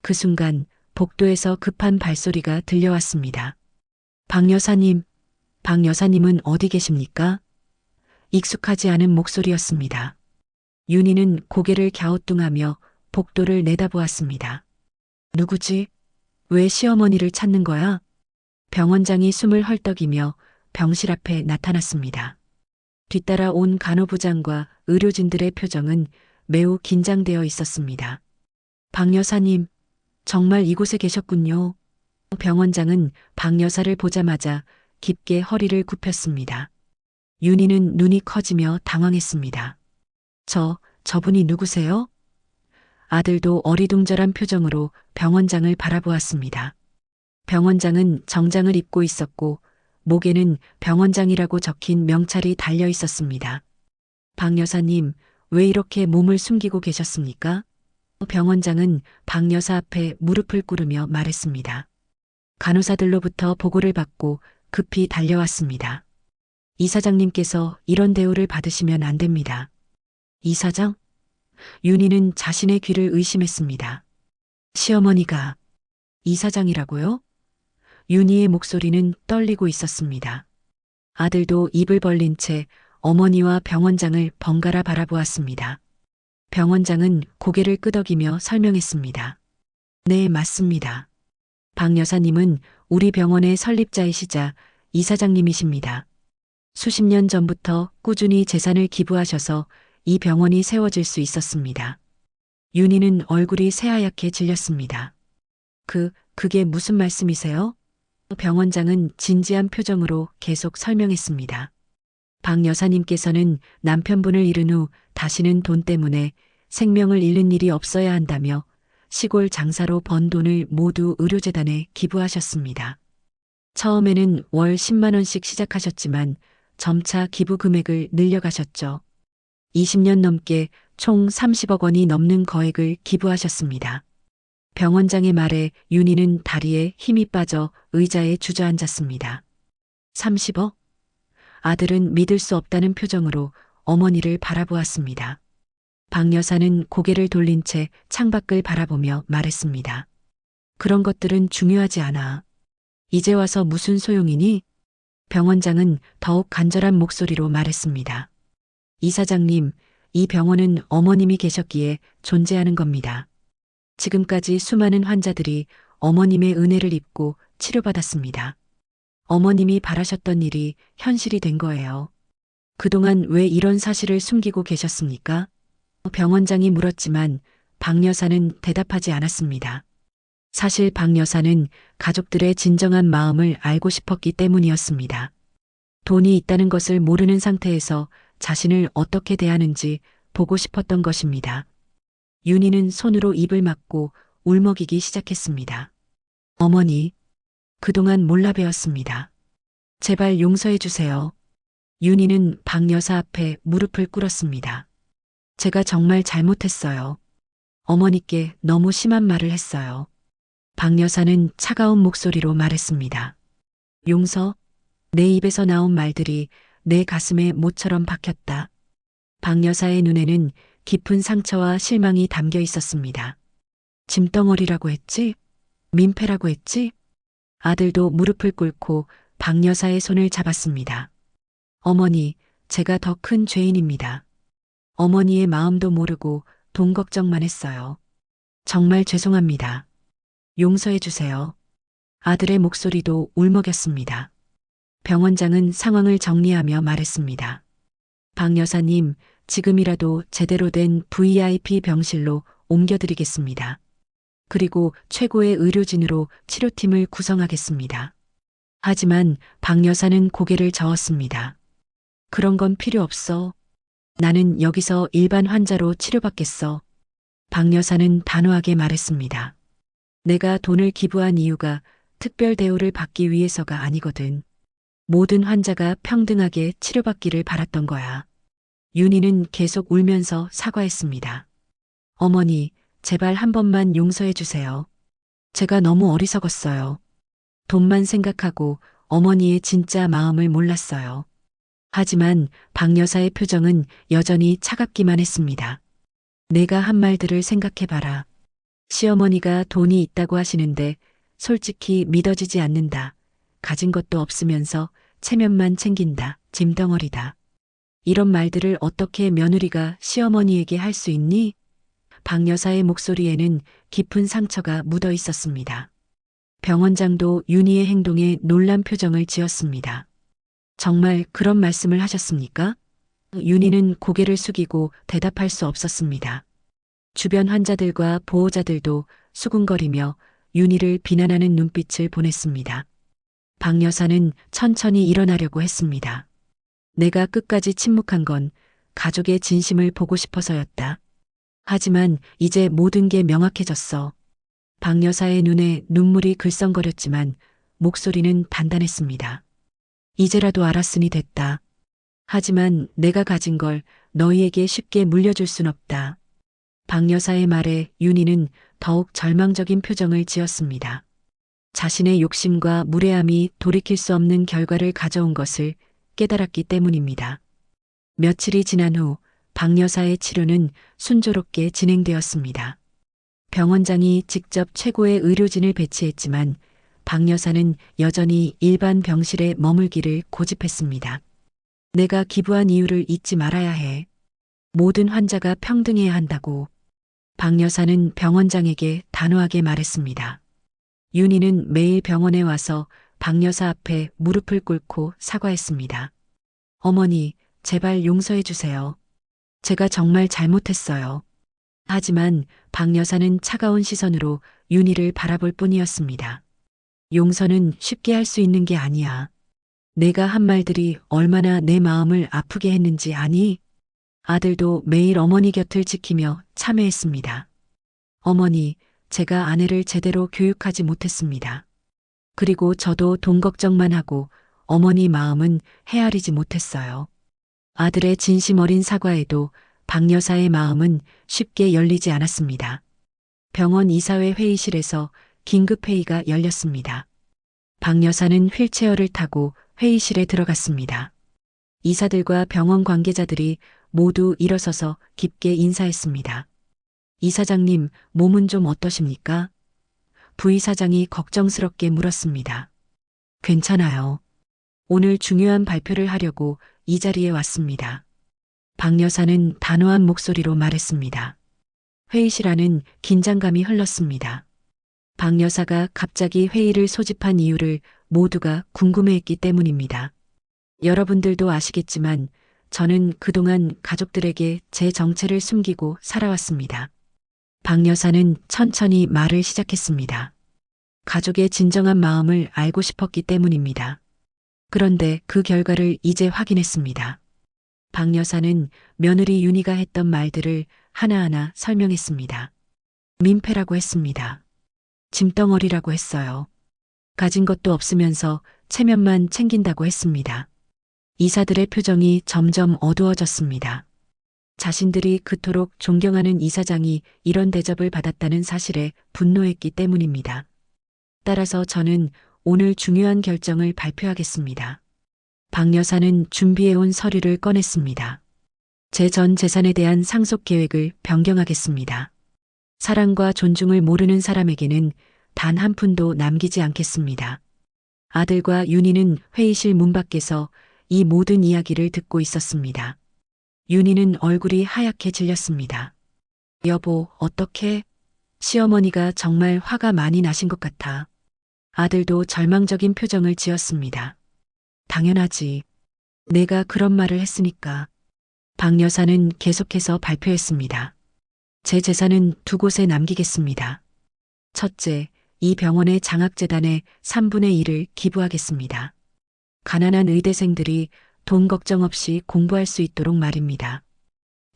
그 순간 복도에서 급한 발소리가 들려왔습니다. 박 여사님, 박 여사님은 어디 계십니까? 익숙하지 않은 목소리였습니다. 윤희는 고개를 갸우뚱하며 복도를 내다보았습니다. 누구지? 왜 시어머니를 찾는 거야? 병원장이 숨을 헐떡이며 병실 앞에 나타났습니다. 뒤따라 온 간호부장과 의료진들의 표정은 매우 긴장되어 있었습니다. 박 여사님, 정말 이곳에 계셨군요. 병원장은 박 여사를 보자마자 깊게 허리를 굽혔습니다. 윤희는 눈이 커지며 당황했습니다. 저분이 누구세요? 아들도 어리둥절한 표정으로 병원장을 바라보았습니다. 병원장은 정장을 입고 있었고 목에는 병원장이라고 적힌 명찰이 달려 있었습니다. 박 여사님, 왜 이렇게 몸을 숨기고 계셨습니까? 병원장은 박 여사 앞에 무릎을 꿇으며 말했습니다. 간호사들로부터 보고를 받고 급히 달려왔습니다. 이사장님께서 이런 대우를 받으시면 안 됩니다. 이사장? 윤희는 자신의 귀를 의심했습니다. 시어머니가 이사장이라고요? 윤희의 목소리는 떨리고 있었습니다. 아들도 입을 벌린 채 어머니와 병원장을 번갈아 바라보았습니다. 병원장은 고개를 끄덕이며 설명했습니다. 네, 맞습니다. 박 여사님은 우리 병원의 설립자이시자 이사장님이십니다. 수십 년 전부터 꾸준히 재산을 기부하셔서 이 병원이 세워질 수 있었습니다. 윤희는 얼굴이 새하얗게 질렸습니다. 그게 무슨 말씀이세요? 병원장은 진지한 표정으로 계속 설명했습니다. 박 여사님께서는 남편분을 잃은 후 다시는 돈 때문에 생명을 잃는 일이 없어야 한다며 시골 장사로 번 돈을 모두 의료재단에 기부하셨습니다. 처음에는 월 10만 원씩 시작하셨지만 점차 기부 금액을 늘려가셨죠. 20년 넘게 총 30억 원이 넘는 거액을 기부하셨습니다. 병원장의 말에 윤희는 다리에 힘이 빠져 의자에 주저앉았습니다. 30억? 아들은 믿을 수 없다는 표정으로 어머니를 바라보았습니다. 박 여사는 고개를 돌린 채 창밖을 바라보며 말했습니다. 그런 것들은 중요하지 않아. 이제 와서 무슨 소용이니? 병원장은 더욱 간절한 목소리로 말했습니다. 이사장님, 이 병원은 어머님이 계셨기에 존재하는 겁니다. 지금까지 수많은 환자들이 어머님의 은혜를 입고 치료받았습니다. 어머님이 바라셨던 일이 현실이 된 거예요. 그동안 왜 이런 사실을 숨기고 계셨습니까? 병원장이 물었지만 박 여사는 대답하지 않았습니다. 사실 박 여사는 가족들의 진정한 마음을 알고 싶었기 때문이었습니다. 돈이 있다는 것을 모르는 상태에서 자신을 어떻게 대하는지 보고 싶었던 것입니다. 윤희는 손으로 입을 막고 울먹이기 시작했습니다. 어머니, 그동안 몰라 배웠습니다. 제발 용서해 주세요. 윤희는 박 여사 앞에 무릎을 꿇었습니다. 제가 정말 잘못했어요. 어머니께 너무 심한 말을 했어요. 박 여사는 차가운 목소리로 말했습니다. 용서? 내 입에서 나온 말들이 내 가슴에 못처럼 박혔다. 박 여사의 눈에는 깊은 상처와 실망이 담겨 있었습니다. 짐덩어리라고 했지? 민폐라고 했지? 아들도 무릎을 꿇고 박 여사의 손을 잡았습니다. 어머니, 제가 더 큰 죄인입니다. 어머니의 마음도 모르고 돈 걱정만 했어요. 정말 죄송합니다. 용서해 주세요. 아들의 목소리도 울먹였습니다. 병원장은 상황을 정리하며 말했습니다. 박 여사님, 지금이라도 제대로 된 VIP 병실로 옮겨드리겠습니다. 그리고 최고의 의료진으로 치료팀을 구성하겠습니다. 하지만 박 여사는 고개를 저었습니다. 그런 건 필요 없어. 나는 여기서 일반 환자로 치료받겠어. 박 여사는 단호하게 말했습니다. 내가 돈을 기부한 이유가 특별 대우를 받기 위해서가 아니거든. 모든 환자가 평등하게 치료받기를 바랐던 거야. 윤희는 계속 울면서 사과했습니다. 어머니, 제발 한 번만 용서해 주세요. 제가 너무 어리석었어요. 돈만 생각하고 어머니의 진짜 마음을 몰랐어요. 하지만 박 여사의 표정은 여전히 차갑기만 했습니다. 내가 한 말들을 생각해봐라. 시어머니가 돈이 있다고 하시는데 솔직히 믿어지지 않는다. 가진 것도 없으면서 체면만 챙긴다. 짐덩어리다. 이런 말들을 어떻게 며느리가 시어머니에게 할 수 있니? 박 여사의 목소리에는 깊은 상처가 묻어 있었습니다. 병원장도 윤희의 행동에 놀란 표정을 지었습니다. 정말 그런 말씀을 하셨습니까? 윤희는 고개를 숙이고 대답할 수 없었습니다. 주변 환자들과 보호자들도 수군거리며 윤희를 비난하는 눈빛을 보냈습니다. 박 여사는 천천히 일어나려고 했습니다. 내가 끝까지 침묵한 건 가족의 진심을 보고 싶어서였다. 하지만 이제 모든 게 명확해졌어. 박 여사의 눈에 눈물이 글썽거렸지만 목소리는 단단했습니다. 이제라도 알았으니 됐다. 하지만 내가 가진 걸 너희에게 쉽게 물려줄 순 없다. 박 여사의 말에 윤희는 더욱 절망적인 표정을 지었습니다. 자신의 욕심과 무례함이 돌이킬 수 없는 결과를 가져온 것을 깨달았기 때문입니다. 며칠이 지난 후 박 여사의 치료는 순조롭게 진행되었습니다. 병원장이 직접 최고의 의료진을 배치했지만 박 여사는 여전히 일반 병실에 머물기를 고집했습니다. 내가 기부한 이유를 잊지 말아야 해. 모든 환자가 평등해야 한다고. 박 여사는 병원장에게 단호하게 말했습니다. 윤희는 매일 병원에 와서 박 여사 앞에 무릎을 꿇고 사과했습니다. 어머니, 제발 용서해 주세요. 제가 정말 잘못했어요. 하지만 박 여사는 차가운 시선으로 윤희를 바라볼 뿐이었습니다. 용서는 쉽게 할 수 있는 게 아니야. 내가 한 말들이 얼마나 내 마음을 아프게 했는지 아니? 아들도 매일 어머니 곁을 지키며 참회했습니다. 어머니, 제가 아내를 제대로 교육하지 못했습니다. 그리고 저도 돈 걱정만 하고 어머니 마음은 헤아리지 못했어요. 아들의 진심 어린 사과에도 박 여사의 마음은 쉽게 열리지 않았습니다. 병원 이사회 회의실에서 긴급회의가 열렸습니다. 박 여사는 휠체어를 타고 회의실에 들어갔습니다. 이사들과 병원 관계자들이 모두 일어서서 깊게 인사했습니다. 이사장님, 몸은 좀 어떠십니까? 부이사장이 걱정스럽게 물었습니다. 괜찮아요. 오늘 중요한 발표를 하려고 이 자리에 왔습니다. 박 여사는 단호한 목소리로 말했습니다. 회의실 안은 긴장감이 흘렀습니다. 박 여사가 갑자기 회의를 소집한 이유를 모두가 궁금해했기 때문입니다. 여러분들도 아시겠지만 저는 그동안 가족들에게 제 정체를 숨기고 살아왔습니다. 박 여사는 천천히 말을 시작했습니다. 가족의 진정한 마음을 알고 싶었기 때문입니다. 그런데 그 결과를 이제 확인했습니다. 박 여사는 며느리 윤희가 했던 말들을 하나하나 설명했습니다. 민폐라고 했습니다. 짐덩어리라고 했어요. 가진 것도 없으면서 체면만 챙긴다고 했습니다. 이사들의 표정이 점점 어두워졌습니다. 자신들이 그토록 존경하는 이사장이 이런 대접을 받았다는 사실에 분노했기 때문입니다. 따라서 저는 오늘 중요한 결정을 발표하겠습니다. 박 여사는 준비해온 서류를 꺼냈습니다. 제 전 재산에 대한 상속 계획을 변경하겠습니다. 사랑과 존중을 모르는 사람에게는 단 한 푼도 남기지 않겠습니다. 아들과 윤희는 회의실 문 밖에서 이 모든 이야기를 듣고 있었습니다. 윤희는 얼굴이 하얗게 질렸습니다. 여보, 어떡해? 시어머니가 정말 화가 많이 나신 것 같아. 아들도 절망적인 표정을 지었습니다. 당연하지. 내가 그런 말을 했으니까. 박 여사는 계속해서 발표했습니다. 제 재산은 두 곳에 남기겠습니다. 첫째, 이 병원의 장학재단에 3분의 1을 기부하겠습니다. 가난한 의대생들이 돈 걱정 없이 공부할 수 있도록 말입니다.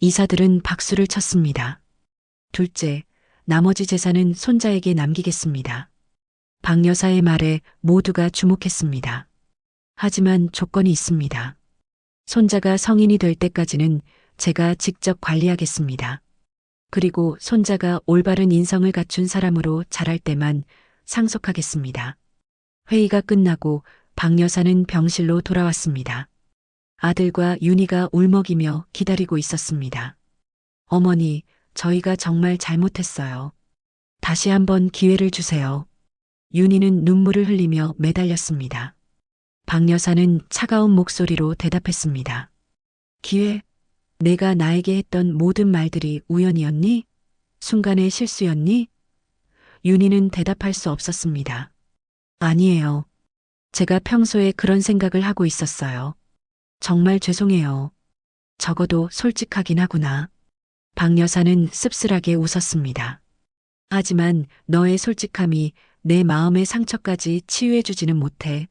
이사들은 박수를 쳤습니다. 둘째, 나머지 재산은 손자에게 남기겠습니다. 박 여사의 말에 모두가 주목했습니다. 하지만 조건이 있습니다. 손자가 성인이 될 때까지는 제가 직접 관리하겠습니다. 그리고 손자가 올바른 인성을 갖춘 사람으로 자랄 때만 상속하겠습니다. 회의가 끝나고 박 여사는 병실로 돌아왔습니다. 아들과 윤희가 울먹이며 기다리고 있었습니다. 어머니, 저희가 정말 잘못했어요. 다시 한번 기회를 주세요. 윤희는 눈물을 흘리며 매달렸습니다. 박 여사는 차가운 목소리로 대답했습니다. 기회? 내가 나에게 했던 모든 말들이 우연이었니? 순간의 실수였니? 윤희는 대답할 수 없었습니다. 아니에요. 제가 평소에 그런 생각을 하고 있었어요. 정말 죄송해요. 적어도 솔직하긴 하구나. 박 여사는 씁쓸하게 웃었습니다. 하지만 너의 솔직함이 내 마음의 상처까지 치유해주지는 못해.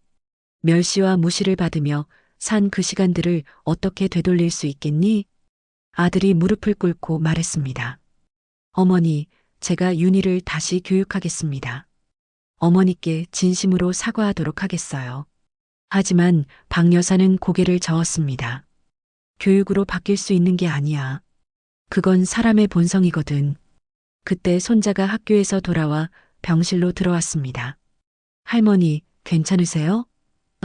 멸시와 무시를 받으며 산 그 시간들을 어떻게 되돌릴 수 있겠니? 아들이 무릎을 꿇고 말했습니다. 어머니, 제가 윤희를 다시 교육하겠습니다. 어머니께 진심으로 사과하도록 하겠어요. 하지만 박 여사는 고개를 저었습니다. 교육으로 바뀔 수 있는 게 아니야. 그건 사람의 본성이거든. 그때 손자가 학교에서 돌아와 병실로 들어왔습니다. 할머니, 괜찮으세요?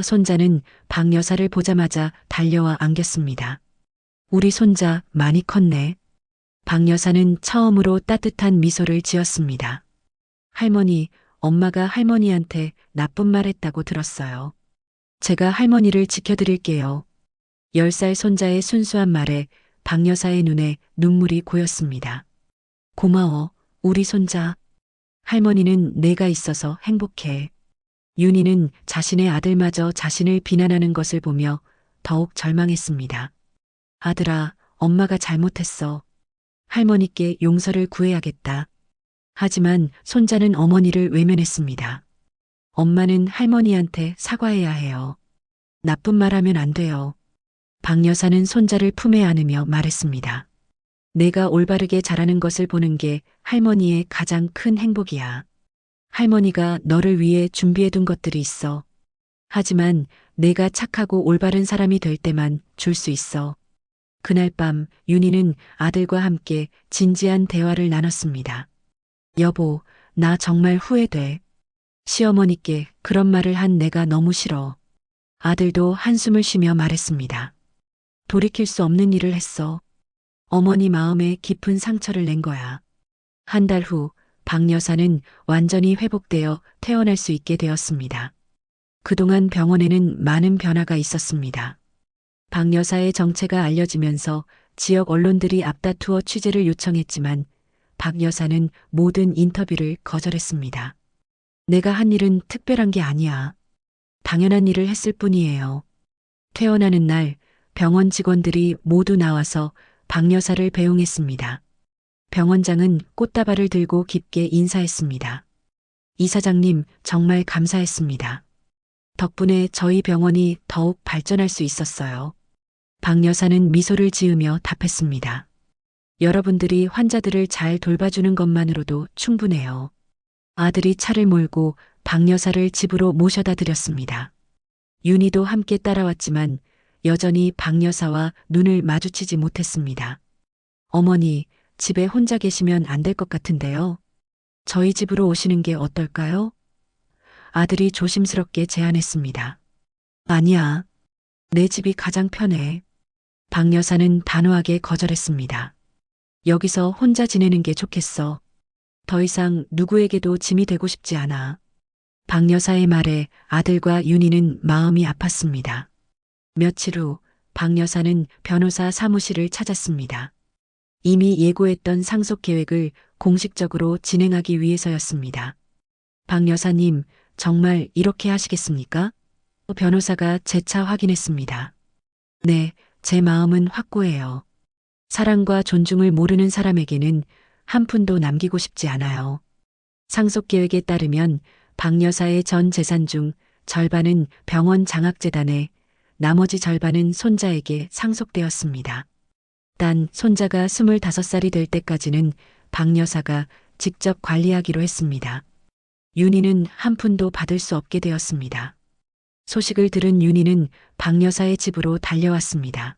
손자는 박 여사를 보자마자 달려와 안겼습니다. 우리 손자 많이 컸네. 박 여사는 처음으로 따뜻한 미소를 지었습니다. 할머니, 엄마가 할머니한테 나쁜 말 했다고 들었어요. 제가 할머니를 지켜드릴게요. 10살 손자의 순수한 말에 박 여사의 눈에 눈물이 고였습니다. 고마워, 우리 손자. 할머니는 내가 있어서 행복해. 윤희는 자신의 아들마저 자신을 비난하는 것을 보며 더욱 절망했습니다. 아들아, 엄마가 잘못했어. 할머니께 용서를 구해야겠다. 하지만 손자는 어머니를 외면했습니다. 엄마는 할머니한테 사과해야 해요. 나쁜 말 하면 안 돼요. 박 여사는 손자를 품에 안으며 말했습니다. 내가 올바르게 자라는 것을 보는 게 할머니의 가장 큰 행복이야. 할머니가 너를 위해 준비해둔 것들이 있어. 하지만 내가 착하고 올바른 사람이 될 때만 줄 수 있어. 그날 밤 윤희는 아들과 함께 진지한 대화를 나눴습니다. 여보, 나 정말 후회돼. 시어머니께 그런 말을 한 내가 너무 싫어. 아들도 한숨을 쉬며 말했습니다. 돌이킬 수 없는 일을 했어. 어머니 마음에 깊은 상처를 낸 거야. 한 달 후 박 여사는 완전히 회복되어 퇴원할 수 있게 되었습니다. 그동안 병원에는 많은 변화가 있었습니다. 박 여사의 정체가 알려지면서 지역 언론들이 앞다투어 취재를 요청했지만 박 여사는 모든 인터뷰를 거절했습니다. 내가 한 일은 특별한 게 아니야. 당연한 일을 했을 뿐이에요. 퇴원하는 날 병원 직원들이 모두 나와서 박 여사를 배웅했습니다. 병원장은 꽃다발을 들고 깊게 인사했습니다. 이사장님, 정말 감사했습니다. 덕분에 저희 병원이 더욱 발전할 수 있었어요. 박 여사는 미소를 지으며 답했습니다. 여러분들이 환자들을 잘 돌봐주는 것만으로도 충분해요. 아들이 차를 몰고 박 여사를 집으로 모셔다 드렸습니다. 윤희도 함께 따라왔지만 여전히 박 여사와 눈을 마주치지 못했습니다. 어머니, 집에 혼자 계시면 안 될 것 같은데요. 저희 집으로 오시는 게 어떨까요? 아들이 조심스럽게 제안했습니다. 아니야. 내 집이 가장 편해. 박 여사는 단호하게 거절했습니다. 여기서 혼자 지내는 게 좋겠어. 더 이상 누구에게도 짐이 되고 싶지 않아. 박 여사의 말에 아들과 윤희는 마음이 아팠습니다. 며칠 후 박 여사는 변호사 사무실을 찾았습니다. 이미 예고했던 상속 계획을 공식적으로 진행하기 위해서였습니다. 박 여사님, 정말 이렇게 하시겠습니까? 변호사가 재차 확인했습니다. 네, 제 마음은 확고해요. 사랑과 존중을 모르는 사람에게는 한 푼도 남기고 싶지 않아요. 상속 계획에 따르면 박 여사의 전 재산 중 절반은 병원 장학재단에, 나머지 절반은 손자에게 상속되었습니다. 단 손자가 25살이 될 때까지는 박 여사가 직접 관리하기로 했습니다. 윤희는 한 푼도 받을 수 없게 되었습니다. 소식을 들은 윤희는 박 여사의 집으로 달려왔습니다.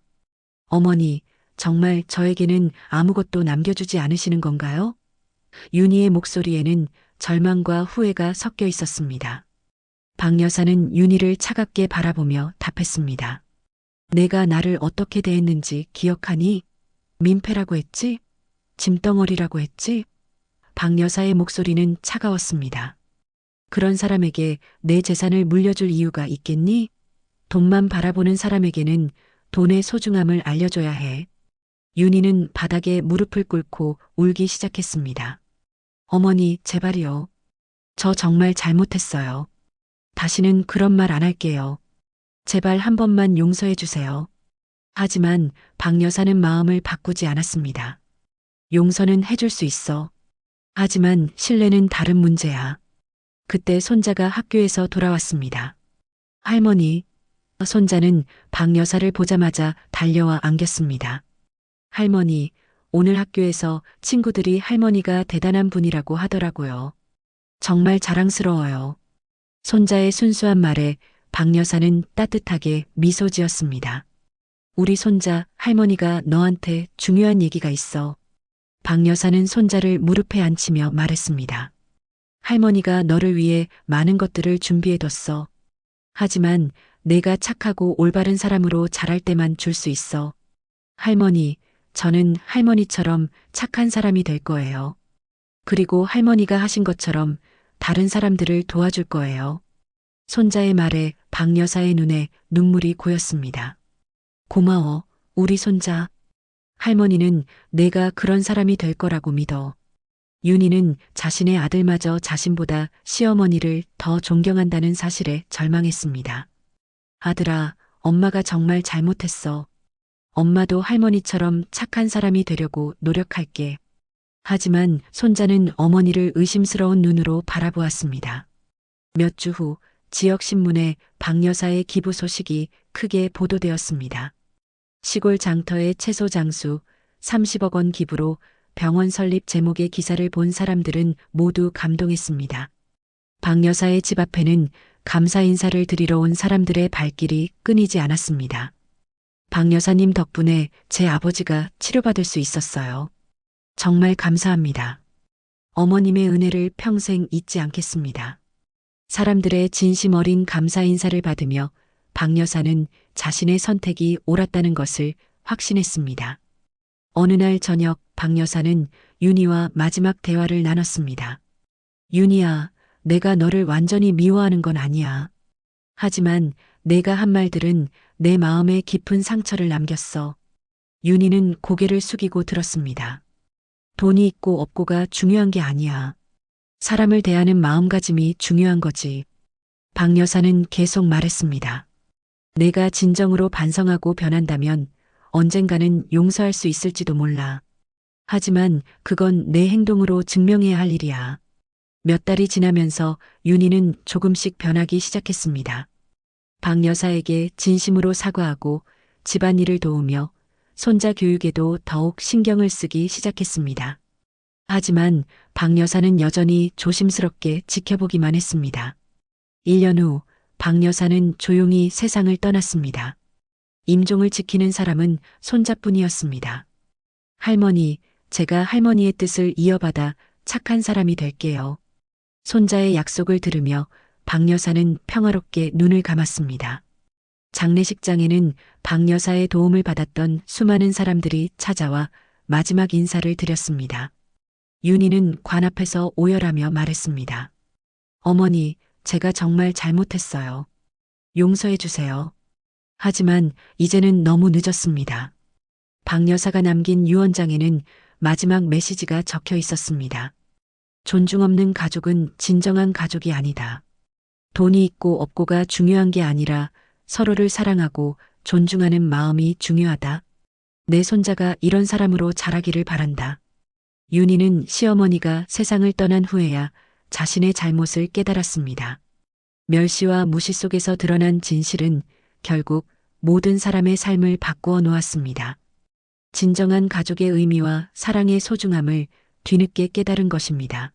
어머니, 정말 저에게는 아무것도 남겨주지 않으시는 건가요? 윤희의 목소리에는 절망과 후회가 섞여 있었습니다. 박 여사는 윤희를 차갑게 바라보며 답했습니다. 내가 나를 어떻게 대했는지 기억하니? 민폐라고 했지? 짐덩어리라고 했지? 박 여사의 목소리는 차가웠습니다. 그런 사람에게 내 재산을 물려줄 이유가 있겠니? 돈만 바라보는 사람에게는 돈의 소중함을 알려줘야 해. 윤희는 바닥에 무릎을 꿇고 울기 시작했습니다. 어머니, 제발이요. 저 정말 잘못했어요. 다시는 그런 말 안 할게요. 제발 한 번만 용서해 주세요. 하지만 박 여사는 마음을 바꾸지 않았습니다. 용서는 해줄 수 있어. 하지만 신뢰는 다른 문제야. 그때 손자가 학교에서 돌아왔습니다. 할머니, 손자는 박 여사를 보자마자 달려와 안겼습니다. 할머니, 오늘 학교에서 친구들이 할머니가 대단한 분이라고 하더라고요. 정말 자랑스러워요. 손자의 순수한 말에 박 여사는 따뜻하게 미소 지었습니다. 우리 손자, 할머니가 너한테 중요한 얘기가 있어. 박 여사는 손자를 무릎에 앉히며 말했습니다. 할머니가 너를 위해 많은 것들을 준비해뒀어. 하지만 내가 착하고 올바른 사람으로 자랄 때만 줄 수 있어. 할머니, 저는 할머니처럼 착한 사람이 될 거예요. 그리고 할머니가 하신 것처럼 다른 사람들을 도와줄 거예요. 손자의 말에 박 여사의 눈에 눈물이 고였습니다. 고마워, 우리 손자. 할머니는 내가 그런 사람이 될 거라고 믿어. 윤희는 자신의 아들마저 자신보다 시어머니를 더 존경한다는 사실에 절망했습니다. 아들아, 엄마가 정말 잘못했어. 엄마도 할머니처럼 착한 사람이 되려고 노력할게. 하지만 손자는 어머니를 의심스러운 눈으로 바라보았습니다. 몇 주 후 지역신문에 박 여사의 기부 소식이 크게 보도되었습니다. 시골 장터의 채소 장수 30억 원 기부로 병원 설립 제목의 기사를 본 사람들은 모두 감동했습니다. 박 여사의 집 앞에는 감사 인사를 드리러 온 사람들의 발길이 끊이지 않았습니다. 박 여사님 덕분에 제 아버지가 치료받을 수 있었어요. 정말 감사합니다. 어머님의 은혜를 평생 잊지 않겠습니다. 사람들의 진심 어린 감사 인사를 받으며 박 여사는 자신의 선택이 옳았다는 것을 확신했습니다. 어느 날 저녁 박 여사는 윤희와 마지막 대화를 나눴습니다. 윤희야, 내가 너를 완전히 미워하는 건 아니야. 하지만 내가 한 말들은 내 마음에 깊은 상처를 남겼어. 윤희는 고개를 숙이고 들었습니다. 돈이 있고 없고가 중요한 게 아니야. 사람을 대하는 마음가짐이 중요한 거지. 박 여사는 계속 말했습니다. 내가 진정으로 반성하고 변한다면 언젠가는 용서할 수 있을지도 몰라. 하지만 그건 내 행동으로 증명해야 할 일이야. 몇 달이 지나면서 윤희는 조금씩 변하기 시작했습니다. 박 여사에게 진심으로 사과하고 집안일을 도우며 손자 교육에도 더욱 신경을 쓰기 시작했습니다. 하지만 박 여사는 여전히 조심스럽게 지켜보기만 했습니다. 1년 후 박 여사는 조용히 세상을 떠났습니다. 임종을 지키는 사람은 손자뿐이었습니다. 할머니, 제가 할머니의 뜻을 이어받아 착한 사람이 될게요. 손자의 약속을 들으며 박 여사는 평화롭게 눈을 감았습니다. 장례식장에는 박 여사의 도움을 받았던 수많은 사람들이 찾아와 마지막 인사를 드렸습니다. 윤희는 관 앞에서 오열하며 말했습니다. 어머니, 제가 정말 잘못했어요. 용서해 주세요. 하지만 이제는 너무 늦었습니다. 박 여사가 남긴 유언장에는 마지막 메시지가 적혀 있었습니다. 존중 없는 가족은 진정한 가족이 아니다. 돈이 있고 없고가 중요한 게 아니라 서로를 사랑하고 존중하는 마음이 중요하다. 내 손자가 이런 사람으로 자라기를 바란다. 윤희는 시어머니가 세상을 떠난 후에야 자신의 잘못을 깨달았습니다. 멸시와 무시 속에서 드러난 진실은 결국 모든 사람의 삶을 바꾸어 놓았습니다. 진정한 가족의 의미와 사랑의 소중함을 뒤늦게 깨달은 것입니다.